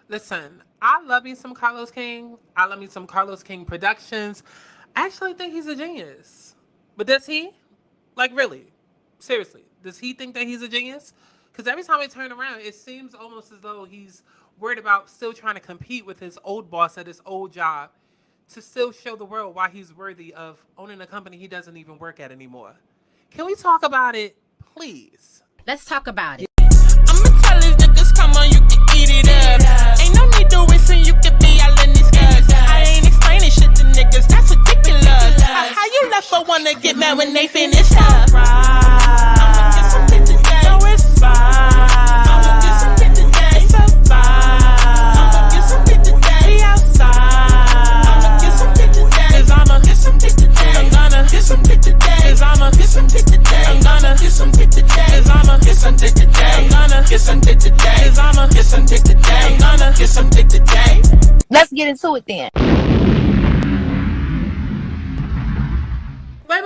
Listen, I love me some Carlos King. I love me some Carlos King Productions. I actually think he's a genius. But does he? Like, really? Seriously, does he think that he's a genius? Because every time I turn around, it seems almost as though he's worried about still trying to compete with his old boss at his old job to still show the world why he's worthy of owning a company he doesn't even work at anymore. Can we talk about it, please? Let's talk about it. I'ma tell these niggas, come on, you can eat it up. Ain't no need to listen, you can be all in these guts. I ain't explaining shit to niggas, that's ridiculous. How you left for one to get mad when they finish up? I'ma get some dick today. No, it's fine. I'ma get some dick today. It's a vibe. I'ma get some dick today. We outside. I'ma get some dick today. Cause I'ma get some dick today. I'm gonna get some dick today. Cause I'ma get some dick today. I'm gonna get some dick today. Cause I'ma get some dick today. I'm gonna get some dick today. Cause I'ma get some dick today. I'm gonna get some dick today. Let's get into it then. Wait.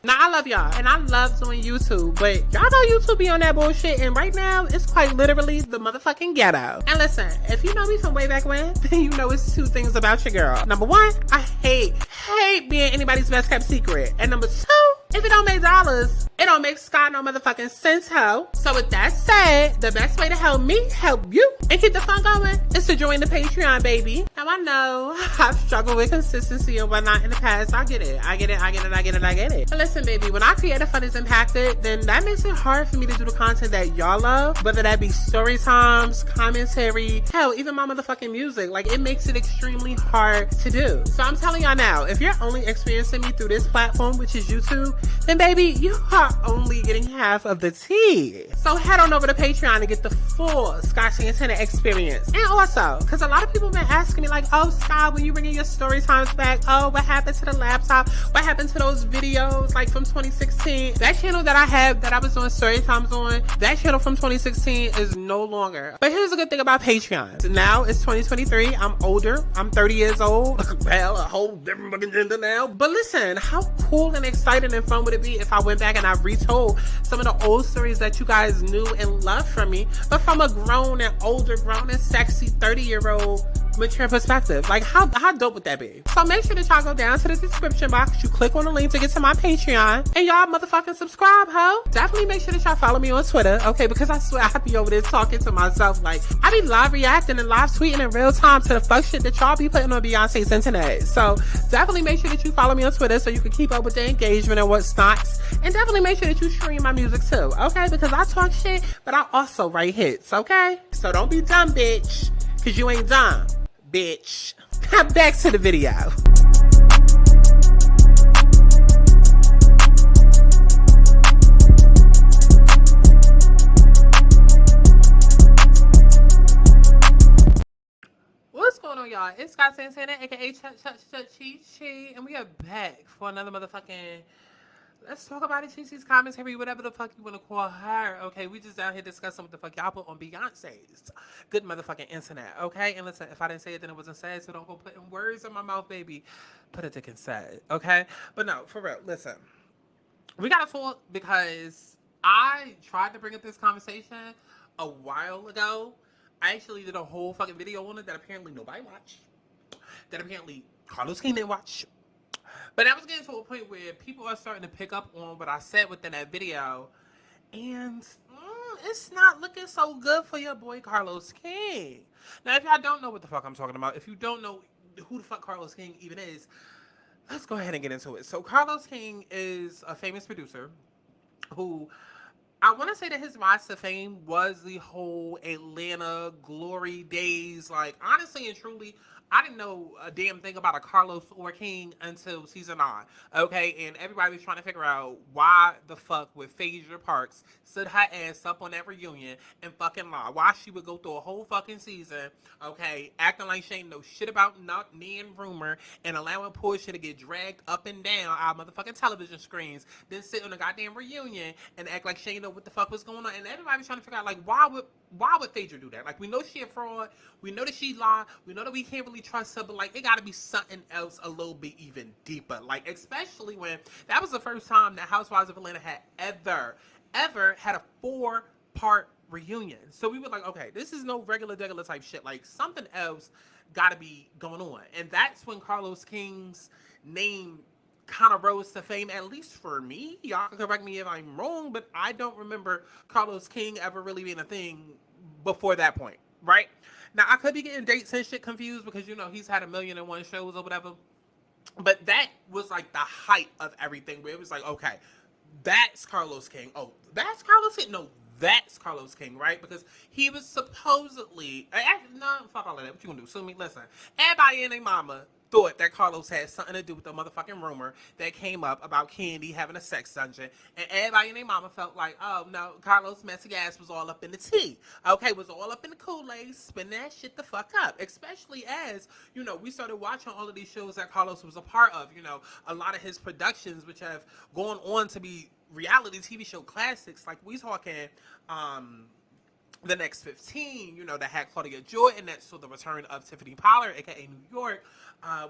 Now, I love y'all, and I love doing YouTube, but y'all know YouTube be on that bullshit, and right now, it's quite literally the motherfucking ghetto. And listen, if you know me from way back when, then you know it's two things about your girl. Number one, I hate being anybody's best kept secret. And number two, if it don't make dollars, it don't make Scott no motherfucking sense, ho. So with that said, the best way to help me help you and keep the fun going is to join the Patreon, baby. Now I know I've struggled with consistency and whatnot in the past. I get it. But listen, baby, when our creative fund is impacted, then that makes it hard for me to do the content that y'all love, whether that be story times, commentary, hell, even my motherfucking music. Like, it makes it extremely hard to do. So I'm telling y'all now, if you're only experiencing me through this platform, which is YouTube, then baby, you are only getting half of the tea. So head on over to Patreon to get the full Scott Santana experience. And also, because a lot of people have been asking me like, oh, Scott, when you bringing your story times back, oh, what happened to the laptop? What happened to those videos like from 2016? That channel that I have that I was doing story times on, that channel from 2016 is no longer. But here's the good thing about Patreon. Now it's 2023. I'm older. I'm 30 years old. Well, a whole different fucking gender now. But listen, how cool and exciting and fun would it be if I went back and I retold some of the old stories that you guys knew and loved from me, but from a grown and older, grown and sexy 30-year-old mature perspective? Like, how dope would that be? So make sure that y'all go down to the description box, you click on the link to get to my Patreon, and y'all motherfucking subscribe, ho. Definitely make sure that y'all follow me on Twitter, okay? Because I swear I be over there talking to myself. Like, I be live reacting and live tweeting in real time to the fuck shit that y'all be putting on Beyonce's internet. So definitely make sure that you follow me on Twitter so you can keep up with the engagement and what's not. And definitely make sure that you stream my music too, okay? Because I talk shit, but I also write hits, okay? So don't be dumb, bitch, because you ain't dumb, bitch. Back to the video. What's going on, y'all? It's Scott Santana, aka Chi, and we are back for another motherfucking let's talk about it. Chichi's commentary, whatever the fuck you want to call her. Okay, we just down here discussing what the fuck y'all put on Beyonce's good motherfucking internet. Okay, and listen, if I didn't say it, then it wasn't said. So don't go putting words in my mouth, baby. Put a dick inside. Okay, but no, for real. Listen, we gotta talk because I tried to bring up this conversation a while ago. I actually did a whole fucking video on it that apparently nobody watched. That apparently Carlos King didn't watch. But I was getting to a point where people are starting to pick up on what I said within that video. And it's not looking so good for your boy Carlos King. Now, if y'all don't know what the fuck I'm talking about, if you don't know who the fuck Carlos King even is, let's go ahead and get into it. So Carlos King is a famous producer who, I want to say that his rise to fame was the whole Atlanta glory days. Like, honestly and truly, I didn't know a damn thing about a Carlos or King until season 9, okay? And everybody was trying to figure out why the fuck would Phaedra Parks sit her ass up on that reunion and fucking lie. Why she would go through a whole fucking season, okay, acting like she ain't know shit about not me and rumor and allowing Portia to get dragged up and down our motherfucking television screens, then sit on a goddamn reunion and act like she ain't know what the fuck was going on. And everybody's trying to figure out, like, why would Phaedra do that? Like, we know she a fraud. We know that she lied. We know that we can't really trust her, but like, it gotta be something else a little bit even deeper. Like, especially when that was the first time that Housewives of Atlanta had ever had a 4-part part reunion. So we were like, okay, this is no regular type shit. Like something else gotta be going on. And that's when Carlos King's name kind of rose to fame, at least for me. Y'all can correct me if I'm wrong, but I don't remember Carlos King ever really being a thing before that point, right? Now, I could be getting dates and shit confused because, you know, he's had 1,000,001 shows or whatever. But that was like the height of everything where it was like, okay, that's Carlos King. Oh, that's Carlos King? No, that's Carlos King, right? Because he was supposedly, no, fuck all of that. What you gonna do? Sue me? Listen, everybody and their mama thought that Carlos had something to do with the motherfucking rumor that came up about Candy having a sex dungeon, and everybody and their mama felt like, oh no, Carlos' messy ass was all up in the tea, okay, was all up in the Kool-Aid, spin that shit the fuck up, especially as, you know, we started watching all of these shows that Carlos was a part of, you know, a lot of his productions, which have gone on to be reality TV show classics, like we talking, the Next 15, you know, that had Claudia Jordan, that saw the return of Tiffany Pollard, aka New York.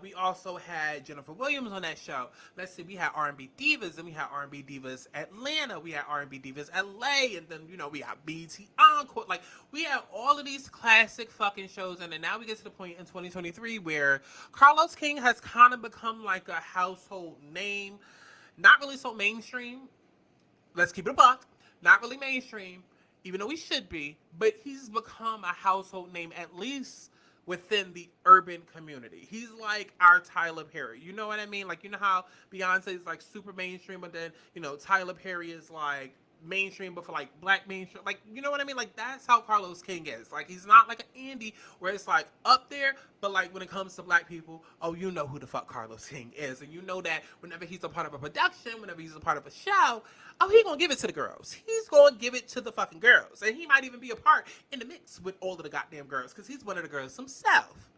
We also had Jennifer Williams on that show. Let's see, we had R&B Divas, and we had R&B Divas Atlanta, we had R&B Divas LA, and then, you know, we had BT Encore. Like, we had all of these classic fucking shows, and then now we get to the point in 2023 where Carlos King has kind of become like a household name. Not really so mainstream. Let's keep it a buck. Not really mainstream, even though he should be, but he's become a household name, at least within the urban community. He's like our Tyler Perry. You know what I mean? Like, you know how Beyonce is like super mainstream, but then, you know, Tyler Perry is like mainstream, but for like black mainstream. Like, you know what I mean? Like, that's how Carlos King is. Like, he's not like an Andy where it's like up there, but like when it comes to black people, oh, you know who the fuck Carlos King is. And you know that whenever he's a part of a production, whenever he's a part of a show, oh, he gonna give it to the girls. He's gonna give it to the fucking girls. And he might even be a part in the mix with all of the goddamn girls, because he's one of the girls himself.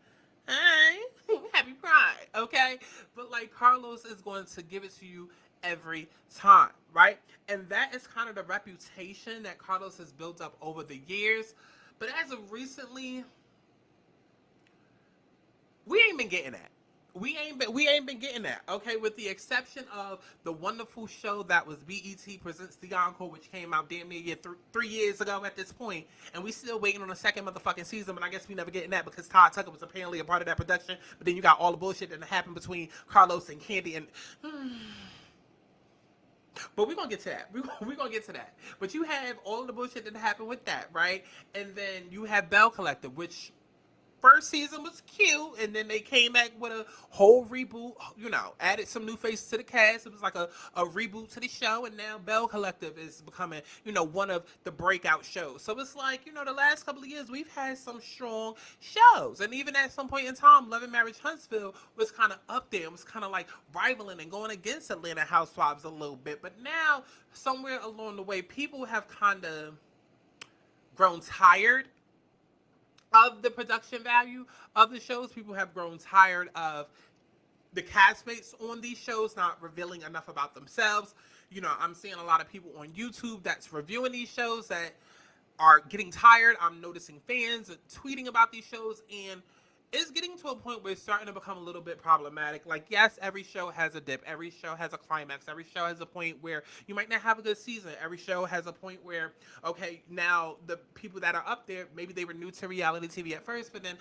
Alright? Happy Pride, okay? But like, Carlos is going to give it to you every time, right? And that is kind of the reputation that Carlos has built up over the years. But as of recently, we ain't been getting that. We ain't been getting that, okay? With the exception of the wonderful show that was BET Presents The Encore, which came out damn near 3 years ago at this point, and we still waiting on the second motherfucking season, but I guess we never getting that because Todd Tucker was apparently a part of that production, but then you got all the bullshit that happened between Carlos and Candy, and... But we're going to get to that. We're going to get to that. But you have all the bullshit that happened with that, right? And then you have Bell Collective, which... first season was cute, and then they came back with a whole reboot, you know, added some new faces to the cast. It was like a reboot to the show, and now Bell Collective is becoming, you know, one of the breakout shows. So it's like, you know, the last couple of years, we've had some strong shows. And even at some point in time, Love and Marriage Huntsville was kind of up there. It was kind of like rivaling and going against Atlanta Housewives a little bit. But now, somewhere along the way, people have kind of grown tired of the production value of the shows. People have grown tired of the castmates on these shows not revealing enough about themselves. You know, I'm seeing a lot of people on YouTube that's reviewing these shows that are getting tired. I'm noticing fans tweeting about these shows, and it's getting to a point where it's starting to become a little bit problematic. Like, yes, every show has a dip. Every show has a climax. Every show has a point where you might not have a good season. Every show has a point where, okay, now the people that are up there, maybe they were new to reality TV at first, but then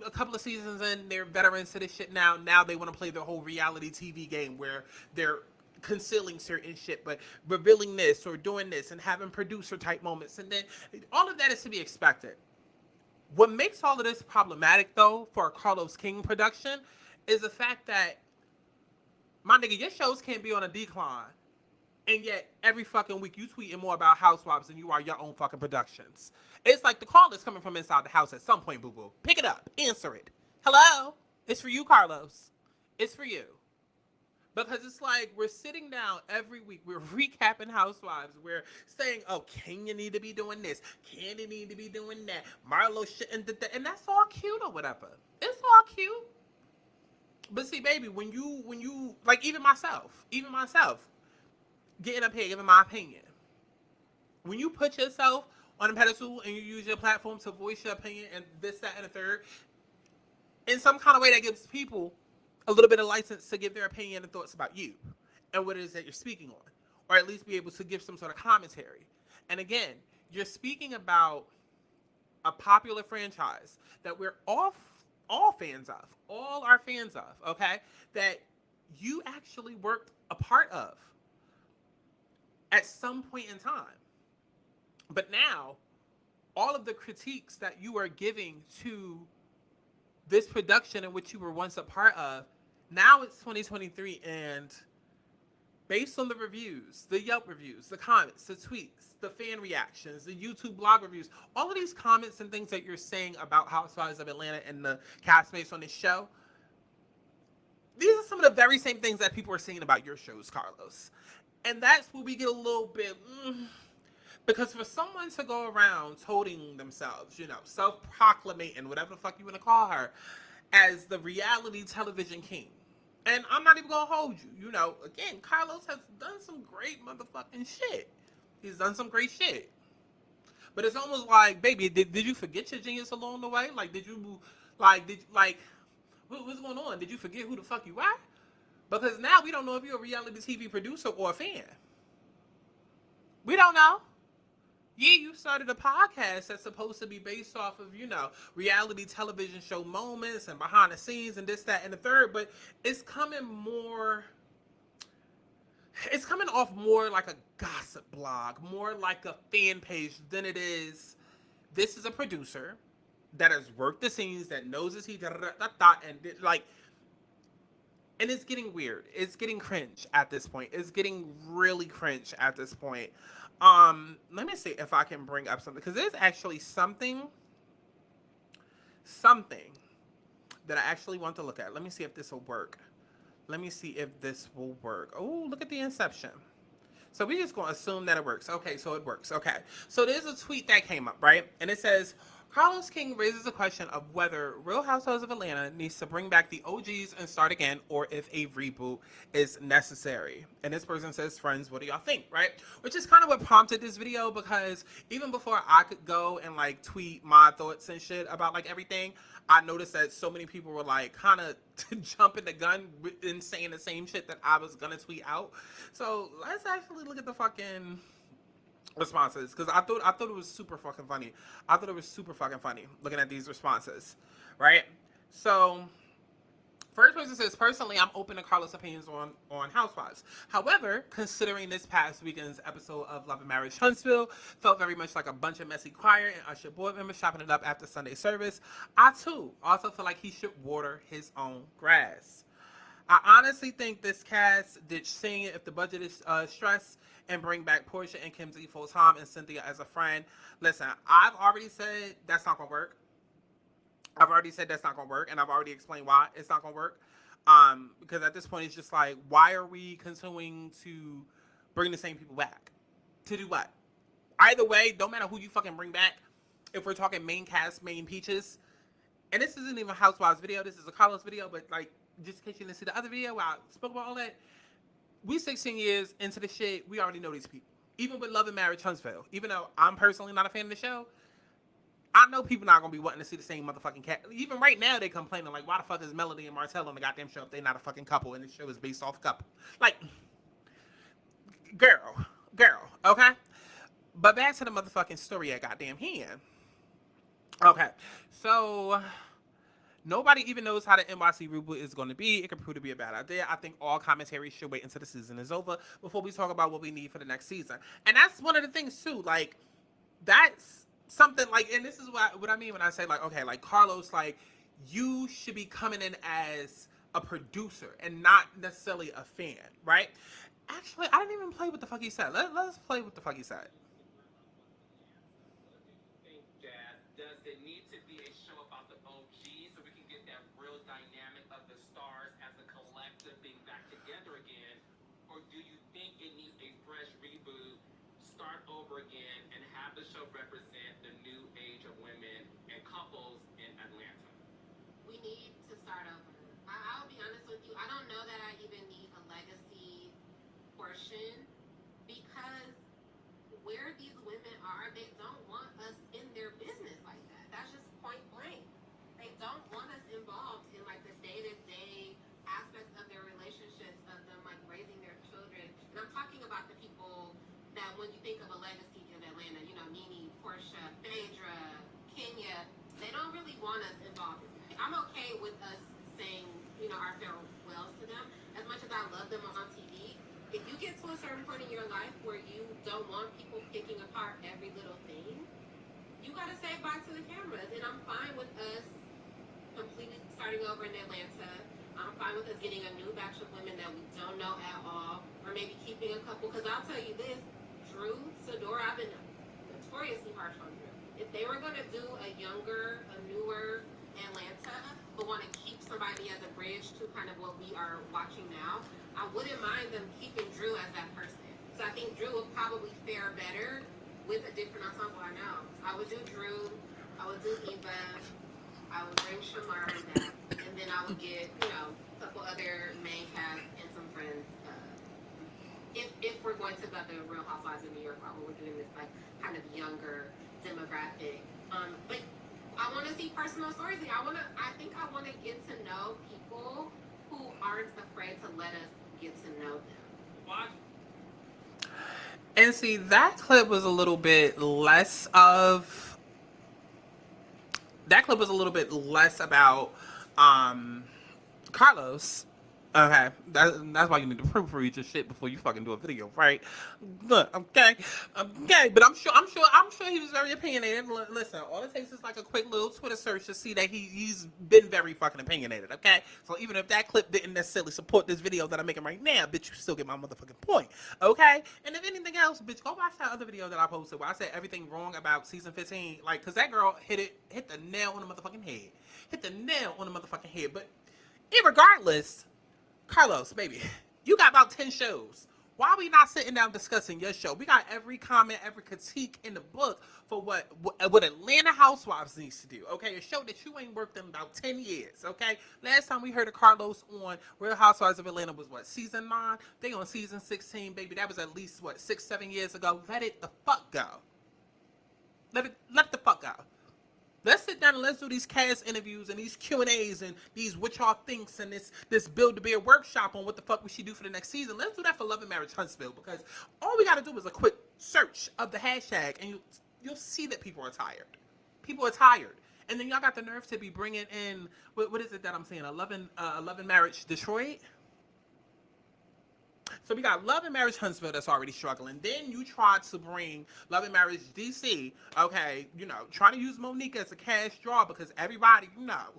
a couple of seasons in, they're veterans to this shit now. Now they want to play the whole reality TV game where they're concealing certain shit, but revealing this or doing this and having producer type moments. And then all of that is to be expected. What makes all of this problematic, though, for a Carlos King production is the fact that, my nigga, your shows can't be on a decline. And yet, every fucking week, you tweeting more about Housewives than you are your own fucking productions. It's like the call is coming from inside the house at some point, boo-boo. Pick it up. Answer it. Hello? It's for you, Carlos. It's for you. Because it's like, we're sitting down every week, we're recapping Housewives, we're saying, oh, Kenya need to be doing this, Candy need to be doing that, Marlo shouldn't do that, and that's all cute or whatever. It's all cute. But see, baby, when you, like, even myself, getting up here, giving my opinion, when you put yourself on a pedestal and you use your platform to voice your opinion and this, that, and the third, in some kind of way that gives people a little bit of license to give their opinion and thoughts about you and what it is that you're speaking on, or at least be able to give some sort of commentary. And again, you're speaking about a popular franchise that we're all fans of, all are fans of, okay? That you actually worked a part of at some point in time. But now, all of the critiques that you are giving to this production in which you were once a part of, now it's 2023, and based on the reviews, the Yelp reviews, the comments, the tweets, the fan reactions, the YouTube blog reviews, all of these comments and things that you're saying about Housewives of Atlanta and the castmates on this show, these are some of the very same things that people are saying about your shows, Carlos. And that's where we get a little bit, because for someone to go around toting themselves, self-proclamating, whatever the fuck you want to call her, as the reality television king. And I'm not even going to hold you. Again, Carlos has done some great motherfucking shit. He's done some great shit. But it's almost like, baby, did you forget your genius along the way? Like, what's going on? Did you forget who the fuck you are? Because now we don't know if you're a reality TV producer or a fan. We don't know. Yeah, you started a podcast that's supposed to be based off of, reality television show moments and behind the scenes and this, that, and the third, but it's coming off more like a gossip blog, more like a fan page than it is. This is a producer that has worked the scenes, that knows his and it's getting weird. It's getting cringe at this point. It's getting really cringe at this point. Let me see if I can bring up something, because there's actually something that I actually want to look at. Let me see if this will work. Oh, look at the inception. So we're just going to assume that it works. Okay, so it works. Okay. So there's a tweet that came up, right? And it says, Carlos King raises a question of whether Real Housewives of Atlanta needs to bring back the OGs and start again, or if a reboot is necessary. And this person says, friends, what do y'all think, right? Which is kind of what prompted this video, because even before I could go and tweet my thoughts and shit about everything, I noticed that so many people were kind of jumping the gun and saying the same shit that I was gonna tweet out. So let's actually look at the fucking responses, because I thought it was super fucking funny. Looking at these responses, right? So first person says, personally, I'm open to Carlos' opinions on Housewives. However, considering this past weekend's episode of Love and Marriage Huntsville felt very much like a bunch of messy choir and Usher board members chopping it up after Sunday service, I too also feel like he should water his own grass. I honestly think this cast ditch singing if the budget is stressed, and bring back Portia and Kimsey full time and Cynthia as a friend. Listen, I've already said that's not gonna work. And I've already explained why it's not gonna work. Because at this point, it's just like, why are we continuing to bring the same people back? To do what? Either way, don't matter who you fucking bring back. If we're talking main cast, main peaches, and this isn't even a Housewives video, this is a Carlos video, but just in case you didn't see the other video where I spoke about all that, we 16 years into the shit, we already know these people. Even with Love and Marriage Huntsville, even though I'm personally not a fan of the show, I know people not gonna be wanting to see the same motherfucking cat. Even right now, they complaining why the fuck is Melody and Martell on the goddamn show if they not a fucking couple and the show is based off a couple? Girl, okay? But back to the motherfucking story at goddamn hand. Okay, so nobody even knows how the NYC reboot is going to be. It could prove to be a bad idea. I think all commentary should wait until the season is over before we talk about what we need for the next season. And that's one of the things too. That's something and this is what I mean when I say Carlos, you should be coming in as a producer and not necessarily a fan, right? Actually, I didn't even play what the fuck he said. Let's play what the fuck he said. Does it need to be a show about the OGs so we can get that real dynamic of the stars as a collective being back together again? Or do you think it needs a fresh reboot, start over again, and have the show represent the new age of women and couples in Atlanta? We need to start over. I'll be honest with you, I don't know that I even need a legacy portion, because where these women are, they don't want us in their business like that. That's just point blank. They don't want us involved in the day-to-day aspects of their relationships, of them raising their children. And I'm talking about the people that when you think of a legacy of Atlanta, Nene, want us involved. I'm okay with us saying, our farewells to them. As much as I love them on TV, if you get to a certain point in your life where you don't want people picking apart every little thing, you gotta say bye to the cameras. And I'm fine with us completely starting over in Atlanta. I'm fine with us getting a new batch of women that we don't know at all, or maybe keeping a couple. Because I'll tell you this, Drew, Sadora, I've been notoriously harsh on Drew. If they were going to do a younger, a newer Atlanta, but want to keep somebody as a bridge to kind of what we are watching now, I wouldn't mind them keeping Drew as that person. So I think Drew would probably fare better with a different ensemble. I know. I would do Drew, I would do Eva, I would bring Shamar back, and then I would get, a couple other main cast and some friends. If we're going to the Real Housewives of New York, while we're doing this kind of younger demographic. But I want to see personal stories. I think I want to get to know people who aren't afraid to let us get to know them. Why? And see, that clip was a little bit less of. That clip was a little bit less about Carlos. Okay, that's why you need to proofread your shit before you fucking do a video, right? Look, okay, but I'm sure he was very opinionated. Listen, all it takes is like a quick little Twitter search to see that he's been very fucking opinionated. Okay, so even if that clip didn't necessarily support this video that I'm making right now, bitch, you still get my motherfucking point. Okay, and if anything else, bitch, go watch that other video that I posted where I said everything wrong about season 15, like, cause that girl hit the nail on the motherfucking head, But irregardless. Carlos, baby, you got about 10 shows. Why are we not sitting down discussing your show? We got every comment, every critique in the book for what Atlanta Housewives needs to do, okay? A show that you ain't worked in about 10 years, okay? Last time we heard of Carlos on Real Housewives of Atlanta was, season 9? They on season 16, baby. That was at least, 6-7 years ago. Let it the fuck go. Let it the fuck go. Let's sit down and let's do these cast interviews and these Q&As and these what y'all thinks and this Build to Beer workshop on what the fuck we should do for the next season. Let's do that for Love and Marriage Huntsville, because all we got to do is a quick search of the hashtag and you'll see that people are tired. People are tired. And then y'all got the nerve to be bringing in, what is it that I'm saying, a Love and Marriage Detroit? So we got Love and Marriage Huntsville that's already struggling. Then you tried to bring Love and Marriage DC, okay, trying to use Monique as a cash draw because everybody,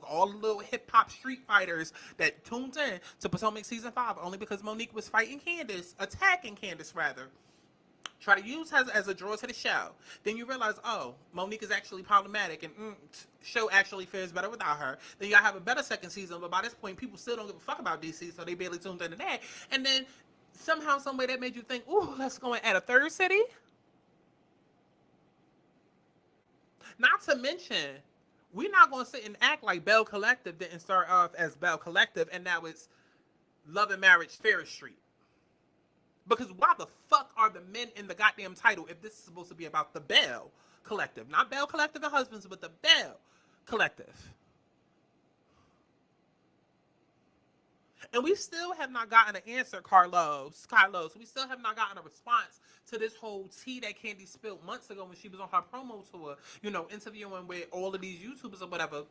all the little hip-hop street fighters that tuned in to Potomac Season 5 only because Monique was attacking Candace rather. Try to use her as a draw to the show. Then you realize, Monique is actually problematic and show actually fares better without her. Then y'all have a better second season, but by this point, people still don't give a fuck about DC, so they barely tuned into that. And then somehow, some way that made you think, ooh, let's go and add a third city. Not to mention, we're not going to sit and act like Bell Collective didn't start off as Bell Collective and now it's Love and Marriage Fair Street. Because why the fuck are the men in the goddamn title if this is supposed to be about the Bell Collective? Not Bell Collective and Husbands, but the Bell Collective. And we still have not gotten an answer, Carlos. We still have not gotten a response to this whole tea that Candy spilled months ago when she was on her promo tour, interviewing with all of these YouTubers or whatever.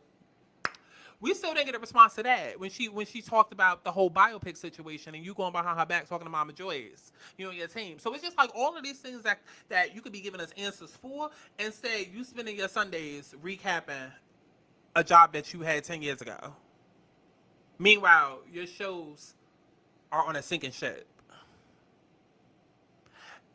We still didn't get a response to that when she talked about the whole biopic situation and you going behind her back talking to Mama Joyce, and your team. So it's just like all of these things that you could be giving us answers for, instead you spending your Sundays recapping a job that you had 10 years ago. Meanwhile, your shows are on a sinking ship.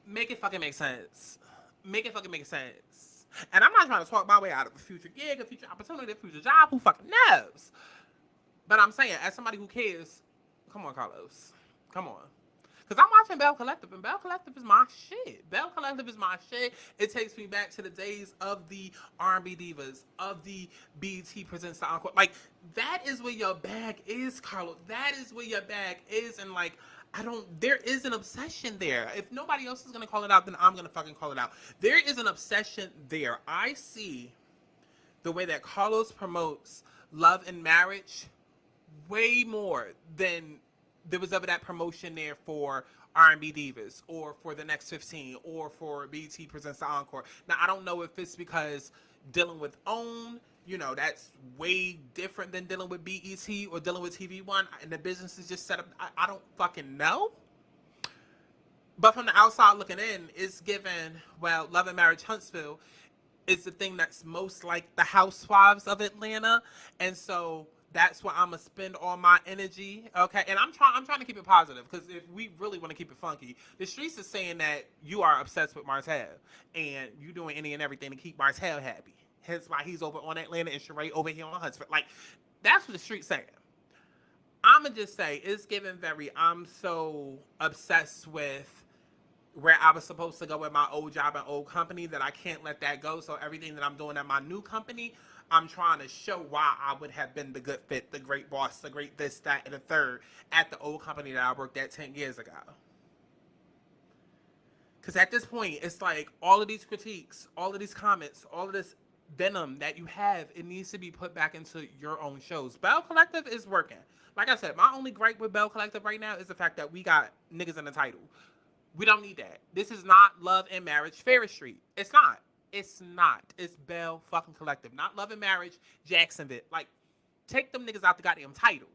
Make it fucking make sense. Make it fucking make sense. And I'm not trying to talk my way out of a future gig, a future opportunity, a future job. Who fucking knows? But I'm saying, as somebody who cares, come on, Carlos. Come on. Because I'm watching Bell Collective, and Bell Collective is my shit. Bell Collective is my shit. It takes me back to the days of the R&B divas, of the BET Presents the Encore. Like, that is where your bag is, Carlos. That is where your bag is, and there is an obsession there. If nobody else is going to call it out, then I'm going to fucking call it out. There is an obsession there. I see the way that Carlos promotes Love and Marriage way more than there was ever that promotion there for R&B Divas or for the Next 15 or for BET Presents the Encore. Now, I don't know if it's because dealing with OWN you know, that's way different than dealing with BET or dealing with TV One, and the business is just set up. I don't fucking know. But from the outside looking in, it's given, well, Love and Marriage Huntsville is the thing that's most like the Housewives of Atlanta. And so that's where I'm gonna spend all my energy. Okay. And I'm trying to keep it positive, because if we really want to keep it funky, the streets is saying that you are obsessed with Martell and you doing any and everything to keep Martell happy. Hence why he's over on Atlanta and Sheree over here on Huntsville. Like, that's what the streets saying. I'ma just say it's given very, I'm so obsessed with where I was supposed to go with my old job and old company that I can't let that go. So everything that I'm doing at my new company, I'm trying to show why I would have been the good fit, the great boss, the great this, that, and the third at the old company that I worked at 10 years ago. Because at this point, it's like all of these critiques, all of these comments, all of this venom that you have, it needs to be put back into your own shows. Bell Collective is working. Like I said, my only gripe with Bell Collective right now is the fact that we got niggas in the title. We don't need that. This is not Love and Marriage Ferris Street. It's not. It's not. It's Bell fucking Collective. Not Love and Marriage Jacksonville. Like, take them niggas out the goddamn title.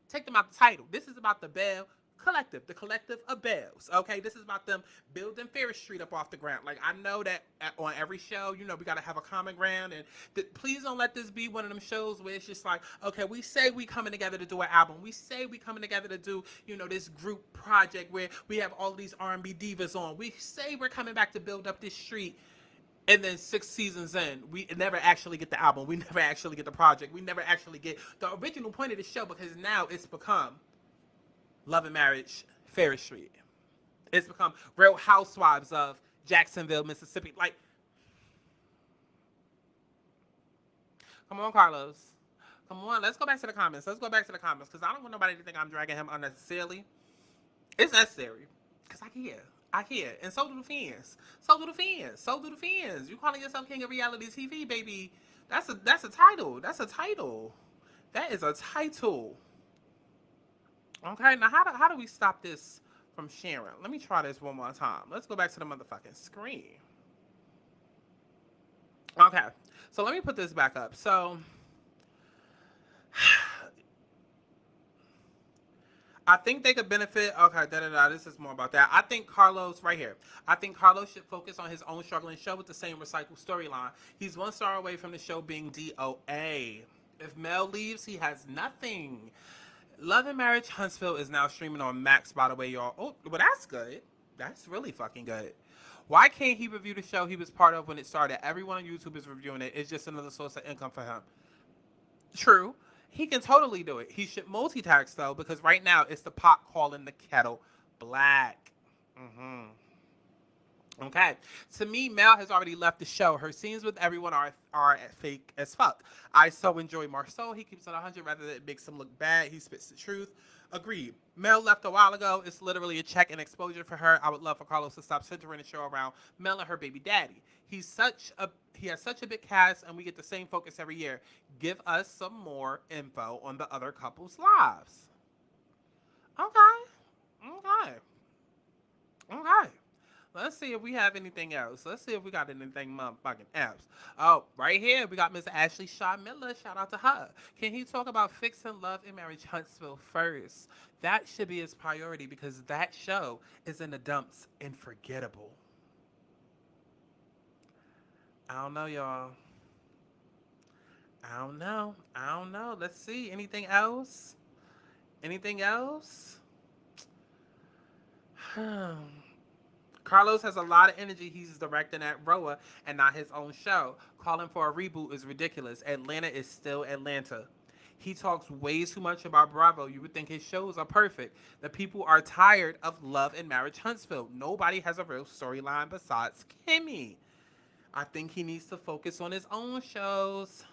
Take them out the title. This is about the Bell Collective. The collective of Bells. Okay? This is about them building Ferris Street up off the ground. Like, I know that on every show, you know, we got to have a common ground. And please don't let this be one of them shows where it's just like, okay, we say we coming together to do an album. We say we coming together to do, you know, this group project where we have all these R&B divas on. We say we're coming back to build up this street. And then 6 seasons in, we never actually get the album. We never actually get the project. We never actually get the original point of the show, because now it's become Love and Marriage Ferris Street. It's become Real Housewives of Jacksonville, Mississippi. Like, come on, Carlos. Come on, let's go back to the comments. Let's go back to the comments, because I don't want nobody to think I'm dragging him unnecessarily. It's necessary, because I care. I hear, and so do the fans. So do the fans. So do the fans. You calling yourself king of reality TV, baby? That's a title. That's a title. That is a title. Okay, now how do we stop this from sharing? Let me try this one more time. Let's go back to the motherfucking screen. Okay, so let me put this back up. So I think they could benefit. Okay, this is more about that. I think Carlos, right here. I think Carlos should focus on his own struggling show with the same recycled storyline. He's 1 star away from the show being DOA. If Mel leaves, he has nothing. Love and Marriage Huntsville is now streaming on Max, by the way, y'all. Oh, well, that's good. That's really fucking good. Why can't he review the show he was part of when it started? Everyone on YouTube is reviewing it. It's just another source of income for him. True. He can totally do it. He should multitask, though, because right now it's the pot calling the kettle black. Okay. To me, Mel has already left the show. Her scenes with everyone are fake as fuck. I so enjoy Marceau. He keeps it 100 rather than it makes him look bad. He spits the truth. Agreed. Mel left a while ago. It's literally a check and exposure for her. I would love for Carlos to stop centering the show around Mel and her baby daddy. He has such a big cast, and we get the same focus every year. Give us some more info on the other couples' lives. Okay. Let's see if we have anything else. Let's see if we got anything motherfucking else. Oh, right here, we got Miss Ashley Shaw Miller. Shout out to her. Can he talk about fixing Love and Marriage Huntsville first? That should be his priority, because that show is in the dumps and forgettable. I don't know, y'all. I don't know. Let's see. Anything else? Carlos has a lot of energy. He's directing at Roa and not his own show. Calling for a reboot is ridiculous. Atlanta is still Atlanta. He talks way too much about Bravo. You would think his shows are perfect. The people are tired of Love and Marriage Huntsville. Nobody has a real storyline besides Kimmy. I think he needs to focus on his own shows.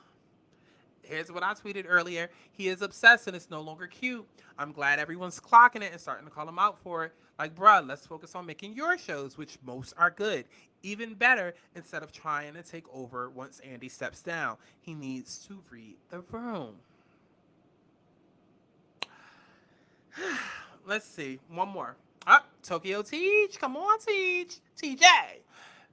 Here's what I tweeted earlier. He is obsessed and it's no longer cute. I'm glad everyone's clocking it and starting to call him out for it. Like, bruh, let's focus on making your shows, which most are good, even better, instead of trying to take over once Andy steps down. He needs to read the room. Let's see. One more. Tokyo Teach. Come on, Teach. TJ.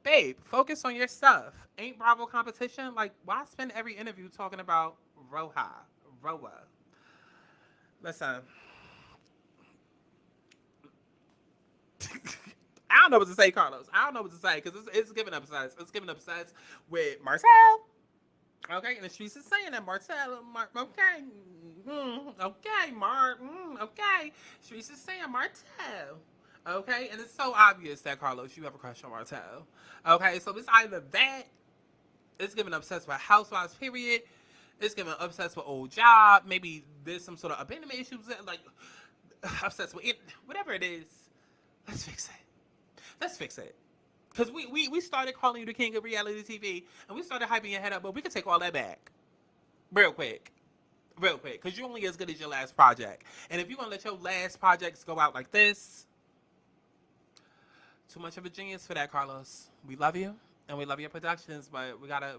Babe, focus on your stuff. Ain't Bravo competition? Like, why spend every interview talking about Roa? Listen. I don't know what to say, Carlos. I don't know what to say because it's giving up sets. It's giving up sets with Martell. Okay, and the streets is saying that Martell, okay, okay. Streets is saying Martell. Okay, and it's so obvious that Carlos, you have a crush on Martell. Okay, so it's either that, it's giving obsessed with Housewives, period. It's giving obsessed with old job. Maybe there's some sort of abandonment issues, like obsessed with it. Whatever it is, let's fix it. Let's fix it. Because we started calling you the king of reality TV, and we started hyping your head up, but we can take all that back. Real quick. Real quick. Because you're only as good as your last project. And if you're going to let your last projects go out like this, too much of a genius for that, Carlos. We love you, and we love your productions, but we gotta.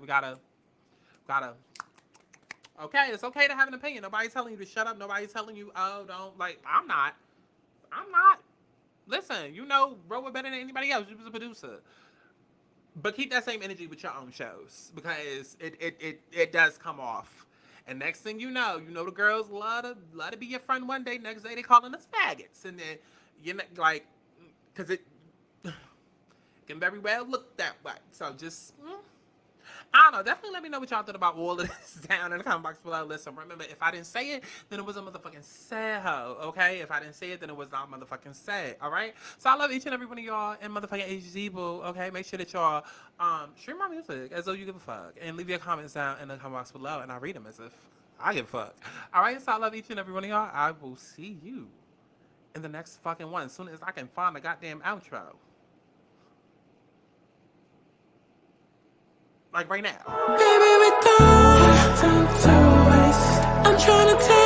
Okay, it's okay to have an opinion. Nobody's telling you to shut up. Nobody's telling you, oh, don't. Like, I'm not. Listen, you know Roa better than anybody else. You was a producer. But keep that same energy with your own shows. Because it does come off. And next thing you know the girls love to be your friend one day. Next day they calling us faggots. And then, you know, like, because it can very well look that way. So just... I don't know. Definitely let me know what y'all thought about all of this down in the comment box below. Listen, remember, if I didn't say it, then it was a motherfucking sad hoe, okay? If I didn't say it, then it was not motherfucking sad, all right? So I love each and every one of y'all and motherfucking HZ, boo, okay? Make sure that y'all stream my music as though you give a fuck. And leave your comments down in the comment box below, and I'll read them as if I give a fuck. All right? So I love each and every one of y'all. I will see you in the next fucking one as soon as I can find the goddamn outro. Like right now. Baby, we don't have time to waste. I'm trying to tell